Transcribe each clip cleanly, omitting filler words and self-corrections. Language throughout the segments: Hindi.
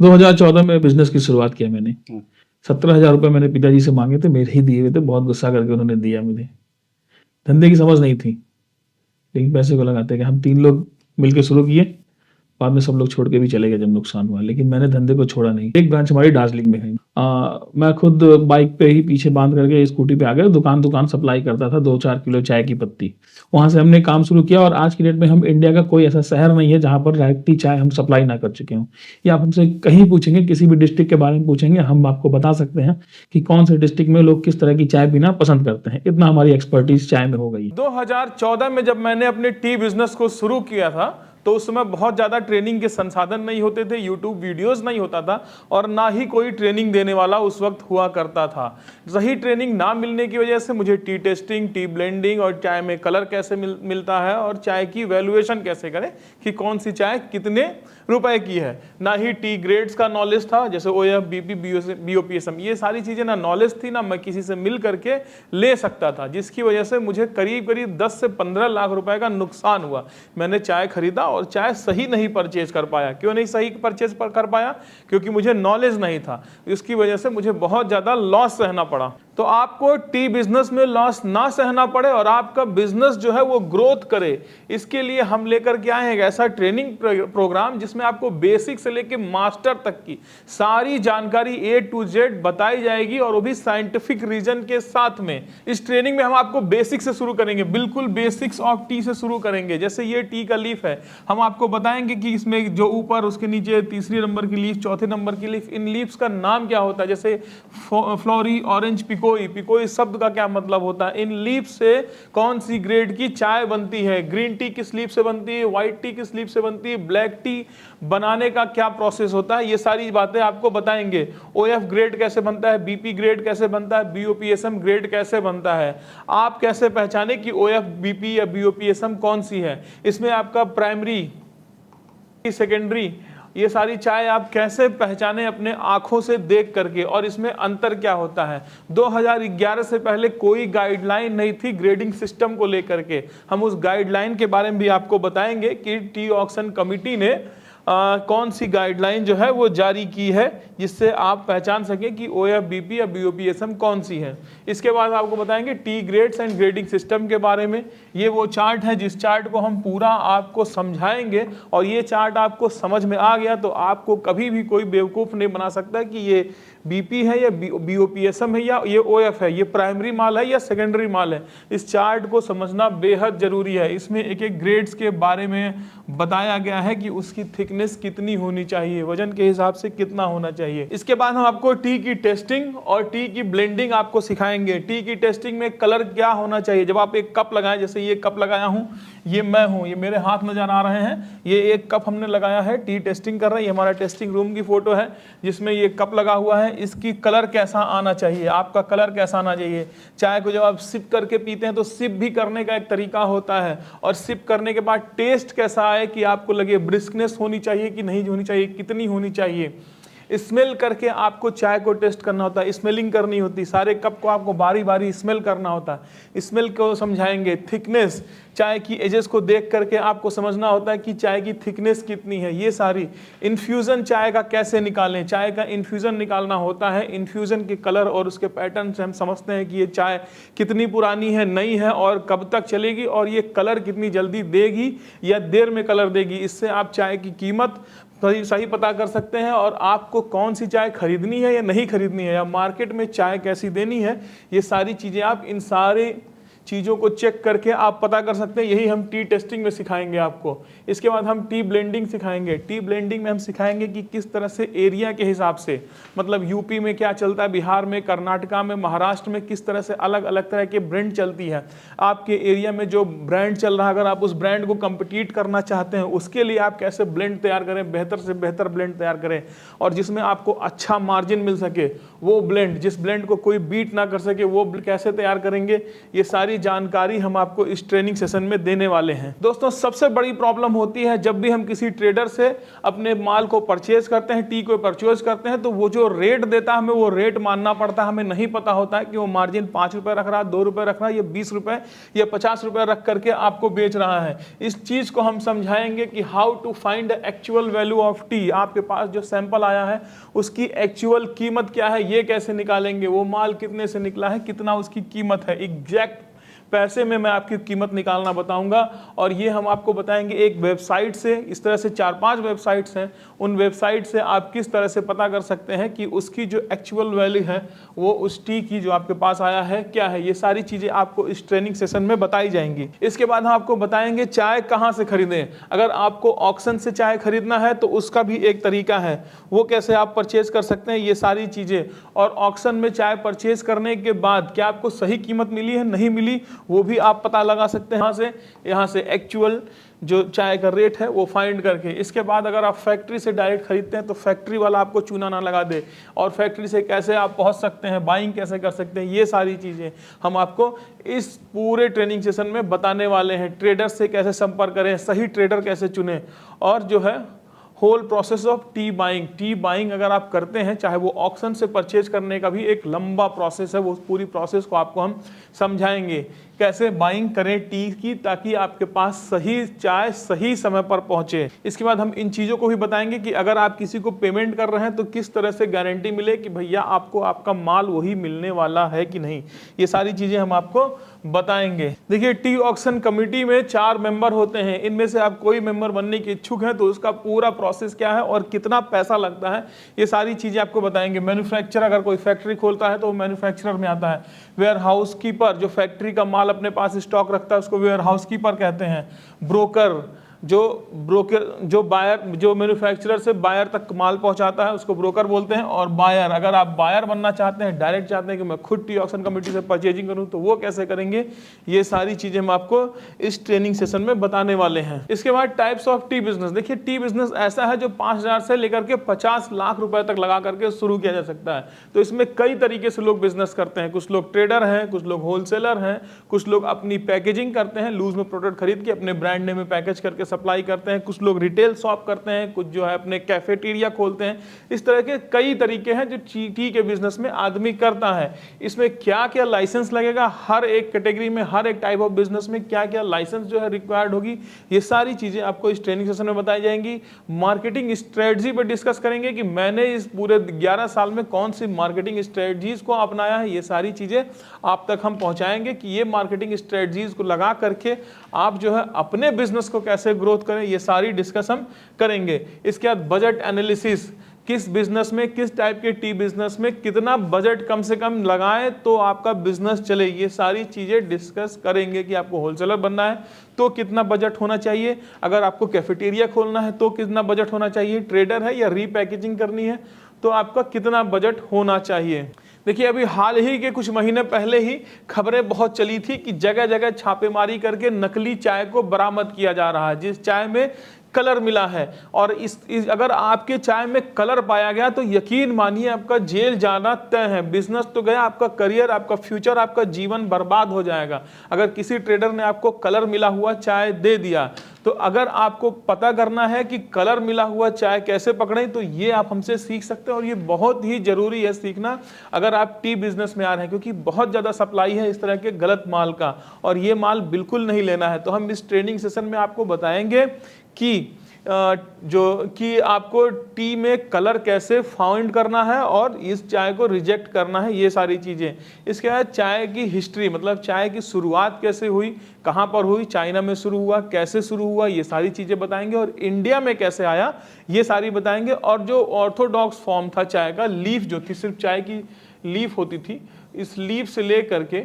2014 में बिजनेस की शुरुआत किया मैंने। 17,000 रुपये मैंने पिताजी से मांगे थे, मेरे ही दिए हुए थे, बहुत गुस्सा करके उन्होंने दिया मुझे। धंधे की समझ नहीं थी, लेकिन पैसे को लगाते गए। हम 3 लोग मिलके शुरू किए, बाद में सब लोग छोड़ के भी चले गए जब नुकसान हुआ, लेकिन मैंने धंधे को छोड़ा नहीं। एक ब्रांच हमारी दार्जिलिंग में है। मैं खुद बाइक पे ही पीछे बांध करके स्कूटी पे आ गया, दुकान सप्लाई करता था 2-4 किलो चाय की पत्ती। वहां से हमने काम शुरू किया और आज की डेट में हम इंडिया का कोई ऐसा शहर नहीं है जहां पर डायरेक्टली चाय हम सप्लाई ना कर चुके हों। या आप हमसे कहीं पूछेंगे, किसी भी डिस्ट्रिक्ट के बारे में पूछेंगे, हम आपको बता सकते हैं कि कौन से डिस्ट्रिक्ट में लोग किस तरह की चाय पीना पसंद करते हैं। इतना हमारी एक्सपर्टीज चाय में हो गई। 2014 में जब मैंने अपने टी बिजनेस को शुरू किया था तो उस समय बहुत ज़्यादा ट्रेनिंग के संसाधन नहीं होते थे, यूट्यूब वीडियोस नहीं होता था और ना ही कोई ट्रेनिंग देने वाला उस वक्त हुआ करता था। सही ट्रेनिंग ना मिलने की वजह से मुझे टी टेस्टिंग, टी ब्लेंडिंग और चाय में कलर कैसे मिलता है और चाय की वैल्यूएशन कैसे करें कि कौन सी चाय कितने रुपए की है, ना ही टी ग्रेड्स का नॉलेज था, जैसे OF, BP, BOPSM, ये सारी चीज़ें ना नॉलेज थी, ना मैं किसी से मिल करके ले सकता था, जिसकी वजह से मुझे करीब करीब 10 से 15 लाख रुपए का नुकसान हुआ। मैंने चाय खरीदा और चाय सही नहीं परचेज कर पाया। क्यों नहीं सही परचेज कर पाया? क्योंकि मुझे नॉलेज नहीं था। इसकी वजह से मुझे बहुत ज़्यादा लॉस सहना पड़ा। तो आपको टी बिजनेस में लॉस ना सहना पड़े और आपका बिजनेस जो है वो ग्रोथ करे, इसके लिए हम लेकर के आए हैं एक ऐसा ट्रेनिंग प्रोग्राम जिसमें आपको बेसिक से लेकर मास्टर तक की सारी जानकारी A to Z बताई जाएगी और वो भी साइंटिफिक रीजन के साथ में। इस ट्रेनिंग में हम आपको बेसिक से शुरू करेंगे, बिल्कुल बेसिक्स ऑफ टी से शुरू करेंगे। जैसे ये टी का लीफ है, हम आपको बताएंगे कि इसमें जो ऊपर, उसके नीचे तीसरी नंबर की लीफ, चौथे नंबर की लीफ, इन लीव्स का नाम क्या होता है। जैसे फ्लोरी, ऑरेंज, पिकोई शब्द का क्या मतलब होता है, इन लीफ से कौन सी ग्रेड की चाय बनती है, ग्रीन टी किस लीफ से बनती है, व्हाइट टी किस लीफ से बनती है, ब्लैक टी बनाने का क्या प्रोसेस होता है, ये सारी बातें आपको बताएंगे। OF ग्रेड कैसे बनता है, BP ग्रेड कैसे बनता है, BOPSM ग्रेड कैसे बनता है, आप कैसे पहचाने कि OF, BP या BOPSM कौन सी है। इसमें आपका प्राइमरी, सेकेंडरी, ये सारी चाय आप कैसे पहचाने अपने आंखों से देख करके, और इसमें अंतर क्या होता है। 2011 से पहले कोई गाइडलाइन नहीं थी ग्रेडिंग सिस्टम को लेकर के। हम उस गाइडलाइन के बारे में भी आपको बताएंगे कि टी ऑक्शन कमिटी ने कौन सी गाइडलाइन जो है वो जारी की है, जिससे आप पहचान सकें कि OF, BP या BOPSM कौन सी है। इसके बाद आपको बताएंगे T grades and grading system के बारे में। ये वो चार्ट है जिस चार्ट को हम पूरा आपको समझाएंगे, और ये चार्ट आपको समझ में आ गया तो आपको कभी भी कोई बेवकूफ़ नहीं बना सकता कि ये BP है या BOPSM है या ये OF है, ये प्राइमरी माल है या सेकेंडरी माल है। इस चार्ट को समझना बेहद जरूरी है। इसमें एक एक ग्रेड्स के बारे में बताया गया है कि उसकी थिकनेस कितनी होनी चाहिए, वजन के हिसाब से कितना होना चाहिए। इसके बाद हम आपको टी की टेस्टिंग और टी की ब्लेंडिंग आपको सिखाएंगे। टी की टेस्टिंग में कलर क्या होना चाहिए। जब आप एक कप लगाएं, जैसे ये कप लगाया हूं, ये मैं हूं, ये मेरे हाथ नजर आ रहे हैं, ये एक कप हमने लगाया है, टी टेस्टिंग कर रहे हैं। ये हमारा टेस्टिंग रूम की फोटो है जिसमें ये कप लगा हुआ है। इसकी कलर कैसा आना चाहिए, आपका कलर कैसा आना चाहिए। चाय को जब आप सिप करके पीते हैं तो सिप भी करने का एक तरीका होता है, और सिप करने के बाद टेस्ट कैसा आए कि आपको लगे ब्रिस्कनेस होनी चाहिए कि नहीं होनी चाहिए, कितनी होनी चाहिए। स्मेल करके आपको चाय को टेस्ट करना होता है, स्मेलिंग करनी होती, सारे कप को आपको बारी बारी स्मेल करना होता है। स्मेल को समझाएंगे। थिकनेस, चाय की एजेस को देख करके आपको समझना होता है कि चाय की थिकनेस कितनी है। ये सारी इन्फ्यूज़न चाय का कैसे निकालें, चाय का इन्फ्यूज़न निकालना होता है। इन्फ्यूज़न के कलर और उसके पैटर्न से हम समझते हैं कि ये चाय कितनी पुरानी है, नई है और कब तक चलेगी, और ये कलर कितनी जल्दी देगी या देर में कलर देगी। इससे आप चाय की कीमत सही पता कर सकते हैं, और आपको कौन सी चाय खरीदनी है या नहीं खरीदनी है, या मार्केट में चाय कैसी देनी है। ये सारी चीज़ें आप इन सारे चीज़ों को चेक करके आप पता कर सकते हैं। यही हम टी टेस्टिंग में सिखाएंगे आपको। इसके बाद हम टी ब्लेंडिंग सिखाएंगे। टी ब्लेंडिंग में हम सिखाएंगे कि किस तरह से एरिया के हिसाब से, मतलब यूपी में क्या चलता है, बिहार में, कर्नाटका में, महाराष्ट्र में किस तरह से अलग अलग तरह के ब्रांड चलती है। आपके एरिया में जो ब्रांड चल रहा है, अगर आप उस ब्रांड को कम्पिटिट करना चाहते हैं, उसके लिए आप कैसे ब्लेंड तैयार करें, बेहतर से बेहतर ब्लेंड तैयार करें, और जिसमें आपको अच्छा मार्जिन मिल सके वो ब्लेंड, जिस ब्लेंड को कोई बीट ना कर सके वो कैसे तैयार करेंगे। ये सारी सारी जानकारी हम आपको इस ट्रेनिंग सेशन में देने वाले हैं। दोस्तों, सबसे बड़ी प्रॉब्लम होती है जब भी हम किसी ट्रेडर से अपने माल को परचेज करते हैं, टी को परचेज करते हैं, तो वो जो रेट देता है हमें वो रेट मानना पड़ता है। हमें नहीं पता होता है कि वो मार्जिन 5 रुपए रख रहा है, 2 रुपए रख रहा है, या 20 रुपए या 50 रुपए रख करके आपको बेच रहा है। इस चीज को हम समझाएंगे कि how to find actual value of tea. आपके पास जो सैंपल आया है उसकी एक्चुअल कीमत क्या है, ये कैसे निकालेंगे, वो माल कितने से निकला है, कितना उसकी कीमत है, एग्जैक्ट पैसे में मैं आपकी कीमत निकालना बताऊंगा। और ये हम आपको बताएंगे एक वेबसाइट से। इस तरह से 4-5 वेबसाइट्स हैं, उन वेबसाइट से आप किस तरह से पता कर सकते हैं कि उसकी जो एक्चुअल वैल्यू है वो उस टी की जो आपके पास आया है क्या है। ये सारी चीज़ें आपको इस ट्रेनिंग सेशन में बताई जाएंगी। इसके बाद हम आपको बताएंगे चाय कहाँ से खरीदें। अगर आपको ऑक्शन से चाय खरीदना है तो उसका भी एक तरीका है, वो कैसे आप परचेज कर सकते हैं, ये सारी चीज़ें। और ऑक्शन में चाय परचेज करने के बाद क्या आपको सही कीमत मिली है, नहीं मिली, वो भी आप पता लगा सकते हैं यहाँ से एक्चुअल जो चाय का रेट है वो फाइंड करके। इसके बाद अगर आप फैक्ट्री से डायरेक्ट खरीदते हैं तो फैक्ट्री वाला आपको चूना ना लगा दे, और फैक्ट्री से कैसे आप पहुंच सकते हैं, बाइंग कैसे कर सकते हैं, ये सारी चीज़ें हम आपको इस पूरे ट्रेनिंग सेशन में बताने वाले हैं। ट्रेडर से कैसे संपर्क करें, सही ट्रेडर कैसे चुनें, और जो है whole process of tea buying. Tea buying अगर आप करते हैं, चाहे वो ऑक्शन से परचेज करने का भी एक लंबा प्रोसेस है, वो पूरी प्रोसेस को आपको हम समझाएंगे कैसे बाइंग करें टी की, ताकि आपके पास सही चाय सही समय पर पहुंचे। इसके बाद हम इन चीज़ों को भी बताएंगे कि अगर आप किसी को पेमेंट कर रहे हैं तो किस तरह से गारंटी मिले कि भैया आपको आपका माल वही मिलने वाला है कि नहीं। ये सारी चीज़ें हम आपको बताएंगे। देखिए, टी ऑक्शन कमेटी में 4 मेंबर होते हैं। इनमें से आप कोई मेंबर बनने के इच्छुक हैं तो उसका पूरा प्रोसेस क्या है और कितना पैसा लगता है, ये सारी चीज़ें आपको बताएंगे। मैन्युफैक्चरर अगर कोई फैक्ट्री खोलता है तो वो मैन्युफैक्चरर में आता है। वेयर हाउस कीपर जो फैक्ट्री का माल अपने पास स्टॉक रखता है उसको वेयर हाउस कीपर कहते हैं। ब्रोकर जो बायर जो मैन्युफैक्चरर से बायर तक माल पहुंचाता है उसको ब्रोकर बोलते हैं। और बायर, अगर आप बायर बनना चाहते हैं, डायरेक्ट चाहते हैं कि मैं खुद टी ऑक्शन कमेटी से परचेजिंग करूं, तो वो कैसे करेंगे, ये सारी चीजें हम आपको इस ट्रेनिंग सेशन में बताने वाले हैं। इसके बाद टाइप्स ऑफ टी बिजनेस। देखिए, टी बिजनेस ऐसा है जो 5,000 से लेकर के 50 लाख रुपए तक लगा करके शुरू किया जा सकता है। तो इसमें कई तरीके से लोग बिजनेस करते हैं। कुछ लोग ट्रेडर हैं, कुछ लोग होलसेलर हैं, कुछ लोग अपनी पैकेजिंग करते हैं, लूज में प्रोडक्ट खरीद के अपने ब्रांड नेम में पैकेज करके सप्लाई करते हैं, कुछ लोग रिटेल शॉप करते हैं, कुछ जो है अपने कैफेटेरिया खोलते हैं। इस तरह के कई तरीके हैं जो टी के बिजनेस में आदमी करता है। इसमें क्या क्या लाइसेंस लगेगा, हर एक कैटेगरी में, हर एक टाइप ऑफ बिजनेस में क्या क्या लाइसेंस जो है रिक्वायर्ड होगी, ये सारी चीजें आपको इस ट्रेनिंग सेशन में बताई जाएंगी। मार्केटिंग स्ट्रेटजी पर डिस्कस करेंगे कि मैंने इस पूरे 11 साल में कौन सी मार्केटिंग स्ट्रेटजीज को अपनाया है, ये सारी चीजें आप तक हम पहुंचाएंगे कि ये मार्केटिंग स्ट्रेटजीज को लगा करके आप जो है अपने बिजनेस को कैसे ग्रोथ करें, ये सारी डिस्कस हम करेंगे। इसके बाद बजट एनालिसिस, किस बिजनेस में, किस टाइप के टी बिजनेस में कितना बजट कम से कम लगाएं तो आपका बिजनेस चले, ये सारी चीजें डिस्कस करेंगे। कि आपको होलसेलर बनना है तो कितना बजट होना चाहिए, अगर आपको कैफेटेरिया खोलना है तो कितना बजट होना चाहिए, ट्रेडर है या रीपैकेजिंग करनी है तो आपका कितना बजट होना चाहिए। देखिए, अभी हाल ही के कुछ महीने पहले ही खबरें बहुत चली थी कि जगह जगह छापेमारी करके नकली चाय को बरामद किया जा रहा है, जिस चाय में कलर मिला है। और अगर आपके चाय में कलर पाया गया तो यकीन मानिए आपका जेल जाना तय है। बिजनेस तो गया, आपका करियर, आपका फ्यूचर, आपका जीवन बर्बाद हो जाएगा। अगर किसी ट्रेडर ने आपको कलर मिला हुआ चाय दे दिया, तो अगर आपको पता करना है कि कलर मिला हुआ चाय कैसे पकड़ें, तो ये आप हमसे सीख सकते हैं। और ये बहुत ही जरूरी है सीखना अगर आप टी बिजनेस में आ रहे हैं, क्योंकि बहुत ज़्यादा सप्लाई है इस तरह के गलत माल का, और ये माल बिल्कुल नहीं लेना है। तो हम इस ट्रेनिंग सेशन में आपको बताएंगे कि आपको टी में कलर कैसे फाइंड करना है और इस चाय को रिजेक्ट करना है, ये सारी चीज़ें। इसके बाद चाय की हिस्ट्री, मतलब चाय की शुरुआत कैसे हुई, कहाँ पर हुई, चाइना में शुरू हुआ, कैसे शुरू हुआ, ये सारी चीज़ें बताएंगे। और इंडिया में कैसे आया, ये सारी बताएंगे। और जो ऑर्थोडॉक्स फॉर्म था चाय का, लीफ जो थी, सिर्फ चाय की लीफ होती थी, इस लीफ से ले करके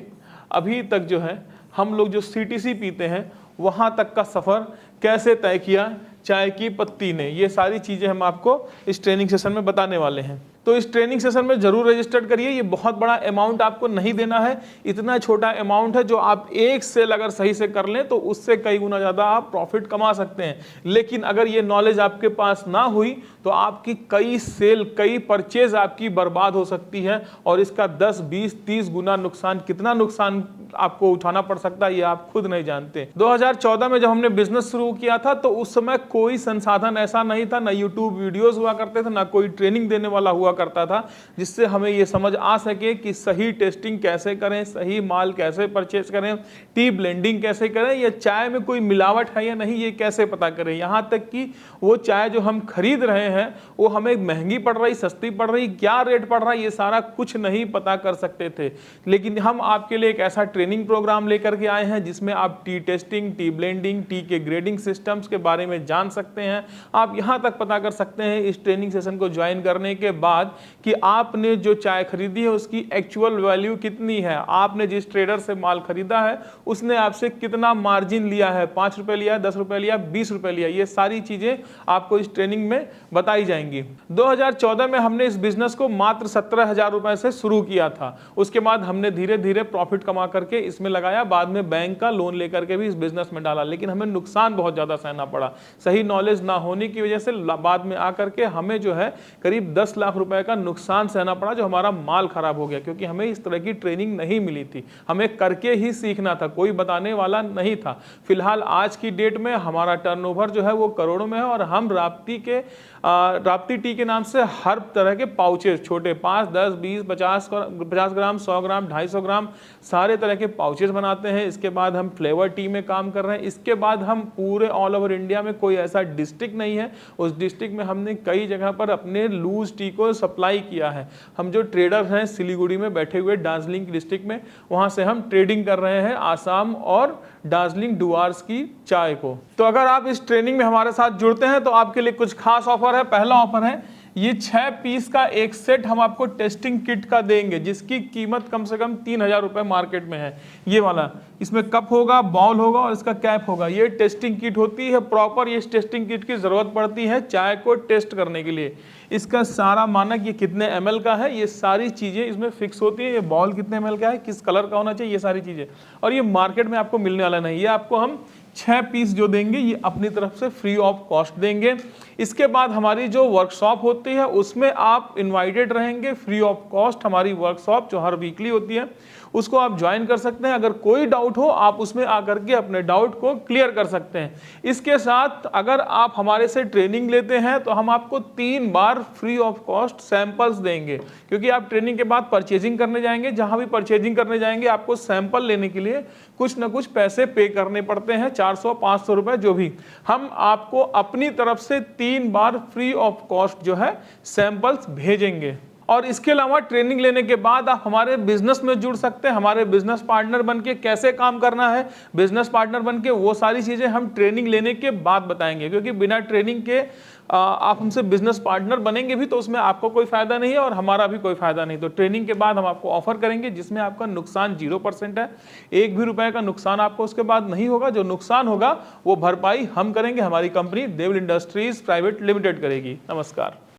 अभी तक जो है हम लोग जो CTC पीते हैं वहाँ तक का सफ़र कैसे तय किया चाय की पत्ती ने, ये सारी चीज़ें हम आपको इस ट्रेनिंग सेशन में बताने वाले हैं। तो इस ट्रेनिंग सेशन में जरूर रजिस्टर करिए। ये बहुत बड़ा अमाउंट आपको नहीं देना है, इतना छोटा अमाउंट है जो आप एक सेल अगर सही से कर लें तो उससे कई गुना ज्यादा आप प्रॉफिट कमा सकते हैं। लेकिन अगर ये नॉलेज आपके पास ना हुई तो आपकी कई सेल, कई परचेज आपकी बर्बाद हो सकती है और इसका 10, 20, 30 गुना नुकसान, कितना नुकसान आपको उठाना पड़ सकता है ये आप खुद नहीं जानते। 2014 में जब हमने बिजनेस शुरू किया था तो उस समय कोई संसाधन ऐसा नहीं था, ना यूट्यूब वीडियोस हुआ करते थे, ना कोई ट्रेनिंग देने वाला हुआ करता था जिससे हमें ये समझ आ सके कि सही टेस्टिंग कैसे करें, सही माल कैसे परचेज करें, टी ब्लेंडिंग कैसे करें, या चाय में कोई मिलावट है या नहीं ये कैसे पता करें। यहाँ तक कि वो चाय जो हम खरीद रहे हैं वो हमें महंगी पड़ रही, सस्ती पड़ रही, क्या रेट पड़ रहा है, ये सारा कुछ नहीं पता कर सकते थे। लेकिन हम आपके लिए एक ऐसा ट्रेनिंग प्रोग्राम लेकर के आए हैं जिसमें आप T testing, T blending, T के ग्रेडिंग सिस्टम्स के बारे में जान सकते हैं। आप यहाँ तक पता कर सकते हैं इस ट्रेनिंग सेशन को ज्वाइन करने के बाद कि आपने जो चाय खरीदी है उसकी एक्चुअल वैल्यू कितनी है, आपने जिस ट्रेडर से माल खरीदा है उसने आपसे कितना मार्जिन लिया है, 5 रुपए लिया, 10 रुपए लिया, 20 रुपए लिया, ये सारी चीजें आपको इस ट्रेनिंग में बताई जाएंगी। 2014 में हमने इस बिजनेस को मात्र 17,000 रुपए से शुरू किया था। उसके बाद हमने धीरे धीरे प्रॉफिट कमा करके इसमें लगाया, बाद में बैंक का लोन लेकर के भी इस बिजनेस में डाला, लेकिन हमें नुकसान बहुत ज्यादा सहना पड़ा। सही नॉलेज ना होने की वजह से बाद में आकर के हमें जो है करीब 10 लाख रुपए का नुकसान सहना पड़ा, जो हमारा माल खराब हो गया, क्योंकि हमें इस तरह की ट्रेनिंग नहीं मिली थी। हमें करके ही सीखना था, कोई बताने वाला नहीं था। फिलहाल आज की डेट में हमारा टर्नओवर जो है वो करोड़ों में है और हम राप्ती टी के नाम से हर तरह के पाउचेस, छोटे 5, 10, 20, 50 ग्राम, 100 ग्राम, 250 ग्राम, सारे तरह के पाउचेस बनाते हैं। इसके बाद हम फ्लेवर टी में काम कर रहे हैं। इसके बाद हम पूरे ऑल ओवर इंडिया में, कोई ऐसा डिस्ट्रिक्ट नहीं है उस डिस्ट्रिक्ट में हमने कई जगह पर अपने लूज टी को सप्लाई किया है। हम जो ट्रेडर हैं सिलीगुड़ी में बैठे हुए, दार्जिलिंग डिस्ट्रिक्ट में, वहां से हम ट्रेडिंग कर रहे हैं आसाम और दार्जिलिंग डुआर्स की चाय को। तो अगर आप इस ट्रेनिंग में हमारे साथ जुड़ते हैं तो आपके लिए कुछ खास ऑफर है। पहला ऑफर है, ये 6 पीस का एक सेट हम आपको टेस्टिंग किट का देंगे जिसकी कीमत कम से कम 3,000 रुपए मार्केट में है। ये वाला, इसमें कप होगा, बाउल होगा और इसका कैप होगा। ये टेस्टिंग किट होती है प्रॉपर। ये टेस्टिंग किट की जरूरत पड़ती है चाय को टेस्ट करने के लिए। इसका सारा मानक, ये कितने ml का है, ये सारी चीजें इसमें फिक्स होती है। ये बाउल कितने ml का है, किस कलर का होना चाहिए, ये सारी चीजें। और ये मार्केट में आपको मिलने वाला नहीं, ये आपको हम 6 पीस जो देंगे ये अपनी तरफ से फ्री ऑफ कॉस्ट देंगे। इसके बाद हमारी जो वर्कशॉप होती है उसमें आप इनवाइटेड रहेंगे फ्री ऑफ कॉस्ट। हमारी वर्कशॉप जो हर वीकली होती है उसको आप ज्वाइन कर सकते हैं। अगर कोई डाउट हो आप उसमें आकर के अपने डाउट को क्लियर कर सकते हैं। इसके साथ अगर आप हमारे से ट्रेनिंग लेते हैं तो हम आपको 3 बार फ्री ऑफ कॉस्ट सैंपल्स देंगे, क्योंकि आप ट्रेनिंग के बाद परचेजिंग करने जाएंगे, जहां भी परचेजिंग करने जाएंगे आपको सैंपल लेने के लिए कुछ ना कुछ पैसे पे करने पड़ते हैं, 400-500 रुपए जो भी। हम आपको अपनी तरफ से 3 बार फ्री ऑफ कॉस्ट जो है सैंपल्स भेजेंगे। और इसके अलावा ट्रेनिंग लेने के बाद आप हमारे बिजनेस में जुड़ सकते हैं। हमारे बिजनेस पार्टनर बनके कैसे काम करना है, बिजनेस पार्टनर बनके वो सारी चीजें हम ट्रेनिंग लेने के बाद बताएंगे, क्योंकि बिना ट्रेनिंग के आप हमसे बिजनेस पार्टनर बनेंगे भी तो उसमें आपको कोई फायदा नहीं है और हमारा भी कोई फायदा नहीं। तो ट्रेनिंग के बाद हम आपको ऑफर करेंगे जिसमें आपका नुकसान 0% है, 1 भी रुपए का नुकसान आपको उसके बाद नहीं होगा। जो नुकसान होगा वो भरपाई हम करेंगे, हमारी कंपनी देवल इंडस्ट्रीज प्राइवेट लिमिटेड करेगी। नमस्कार।